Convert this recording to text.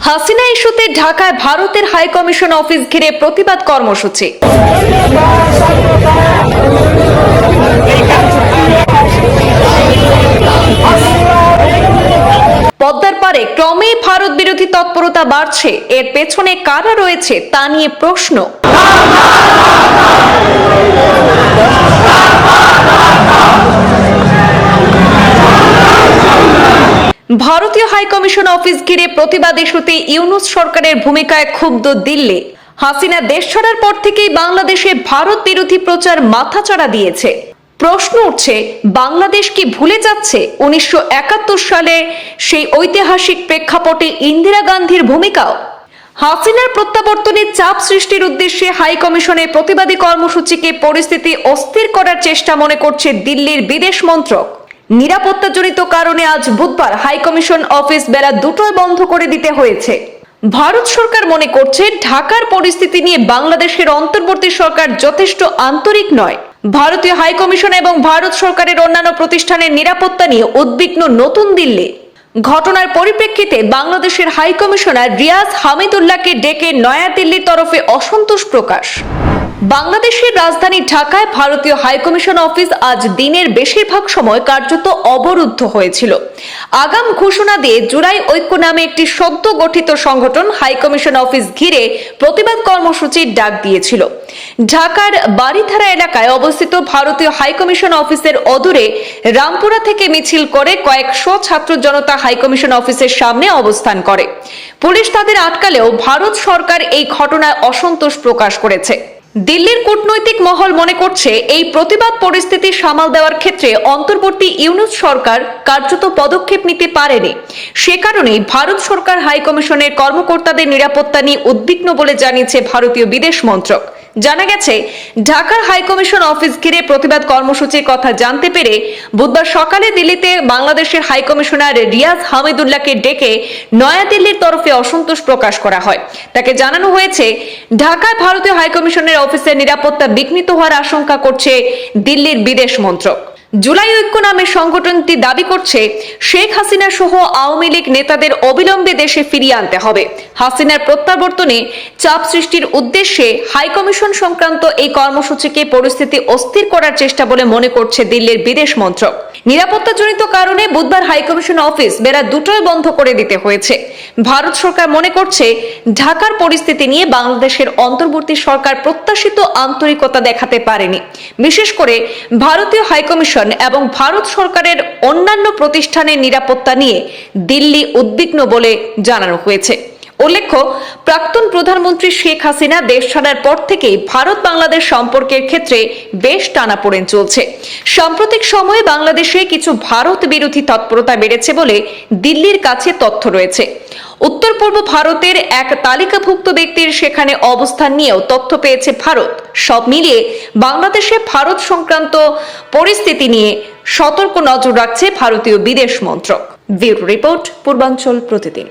হাসিনা ইস্যুতে ঢাকায় ভারতের হাই কমিশন অফিস ঘিরে প্রতিবাদ কর্মসূচি। পদ্মার পারে ক্রমে ভারত বিরোধী তৎপরতা বাড়ছে, এর পেছনে কারা রয়েছে তা নিয়ে প্রশ্ন। ভারতীয় হাইকমিশন অফিস ঘিরে প্রতিবাদ ইস্যুতে ইউনূস সরকারের ভূমিকায় ক্ষুব্ধ দিল্লি। হাসিনা দেশ ছাড়ার পর থেকেই বাংলাদেশে ভারত বিরোধী প্রচার মাথাচাড়া দিয়েছে। প্রশ্ন উঠছে, বাংলাদেশ কি ভুলে যাচ্ছে 1971 সালে সেই ঐতিহাসিক প্রেক্ষাপটে ইন্দিরা গান্ধীর ভূমিকাও? হাসিনার প্রত্যাবর্তনে চাপ সৃষ্টির উদ্দেশ্যে হাইকমিশনের প্রতিবাদী কর্মসূচিকে পরিস্থিতি অস্থির করার চেষ্টা মনে করছে দিল্লির বিদেশ মন্ত্রক। নিরাপত্তাজনিত কারণে আজ বুধবার হাইকমিশন অফিস বেলা 2টায় বন্ধ করে দিতে হয়েছে। ভারত সরকার মনে করছে ঢাকার পরিস্থিতি নিয়ে বাংলাদেশের অন্তর্বর্তী সরকার যথেষ্ট আন্তরিক নয়। ভারতীয় হাইকমিশন এবং ভারত সরকারের অন্যান্য প্রতিষ্ঠানের নিরাপত্তা নিয়ে উদ্বিগ্ন নতুন দিল্লি। ঘটনার পরিপ্রেক্ষিতে বাংলাদেশের হাইকমিশনার রিয়াজ হামিদুল্লাহকে ডেকে নয়াদিল্লির তরফে অসন্তোষ প্রকাশ। বাংলাদেশের রাজধানী ঢাকায় ভারতীয় হাইকমিশন অফিস আজ দিনের বেশিরভাগ সময় কার্যত অবরুদ্ধ হয়েছিল। আগাম ঘোষণা দিয়ে জুলাই ঐক্য নামে একটি সদ্য গঠিত সংগঠন হাইকমিশন অফিস ঘিরে প্রতিবাদ কর্মসূচির ডাক দিয়েছিল। ঢাকার বারিধারা এলাকায় অবস্থিত ভারতীয় হাইকমিশন অফিসের অদূরে রামপুরা থেকে মিছিল করে কয়েকশো ছাত্র জনতা হাইকমিশন অফিসের সামনে অবস্থান করে। পুলিশ তাদের আটকালেও ভারত সরকার এই ঘটনায় অসন্তোষ প্রকাশ করেছে। দিল্লির কূটনৈতিক মহল মনে করছে এই প্রতিবাদ পরিস্থিতি সামাল দেওয়ার ক্ষেত্রে অন্তর্বর্তী ইউনূস সরকার কার্যত পদক্ষেপ নিতে পারেনি। সে কারণেই ভারত সরকার হাইকমিশনের কর্মকর্তাদের নিরাপত্তা নিয়ে উদ্বিগ্ন বলে জানিয়েছে ভারতীয় বিদেশ মন্ত্রক। জানা গেছে, ঢাকার হাইকমিশন অফিস ঘিরে প্রতিবাদ কর্মসূচির কথা জানতে পেরে বুধবার সকালে দিল্লিতে বাংলাদেশের হাইকমিশনার রিয়াজ হামিদুল্লাহকে ডেকে নয়াদিল্লির তরফে অসন্তোষ প্রকাশ করা হয়। তাকে জানানো হয়েছে, ঢাকায় ভারতীয় হাইকমিশনের অফিসের নিরাপত্তা বিঘ্নিত হওয়ার আশঙ্কা করছে দিল্লির বিদেশ মন্ত্রক। জুলাই ঐক্য নামে সংগঠনটি দাবি করছে শেখ হাসিনা সহ আওয়ামী লীগ নেতাদের অবিলম্বে দেশে ফিরিয়ে আনতে হবে। হাসিনার প্রত্যাবর্তনে চাপ সৃষ্টির উদ্দেশ্যে হাইকমিশন সংক্রান্ত এই কর্মসূচিকে পরিস্থিতি অস্থির করার চেষ্টা বলে মনে করছে দিল্লির বিদেশ মন্ত্রক। নিরাপত্তাজনিত কারণে বুধবার হাইকমিশন অফিস বেলা 2টায় বন্ধ করে দিতে হয়েছে। ভারত সরকার মনে করছে ঢাকার পরিস্থিতি নিয়ে বাংলাদেশের অন্তর্বর্তী সরকার প্রত্যাশিত আন্তরিকতা দেখাতে পারেনি। বিশেষ করে ভারতীয় হাইকমিশন এবং ভারত সরকারের অন্যান্য প্রতিষ্ঠানের নিরাপত্তা নিয়ে দিল্লি উদ্বিগ্ন বলে জানানো হয়েছে। উল্লেখ্য, প্রাক্তন প্রধানমন্ত্রী শেখ হাসিনা দেশ ছাড়ার পর থেকেই ভারত বাংলাদেশ সম্পর্কের ক্ষেত্রে বেশ টানাপোড়েন চলছে। সাম্প্রতিক সময়ে বাংলাদেশে কিছু ভারত বিরোধী তৎপরতা বেড়েছে বলে দিল্লির কাছে তথ্য রয়েছে। উত্তর পূর্ব ভারতের এক তালিকাভুক্ত ব্যক্তির সেখানে অবস্থান নিয়েও তথ্য পেয়েছে ভারত। সব মিলিয়ে বাংলাদেশে ভারত সংক্রান্ত পরিস্থিতি নিয়ে সতর্ক নজর রাখছে ভারতীয় বিদেশ মন্ত্রক। ব্যুরো রিপোর্ট, পূর্বাঞ্চল প্রতিদিন।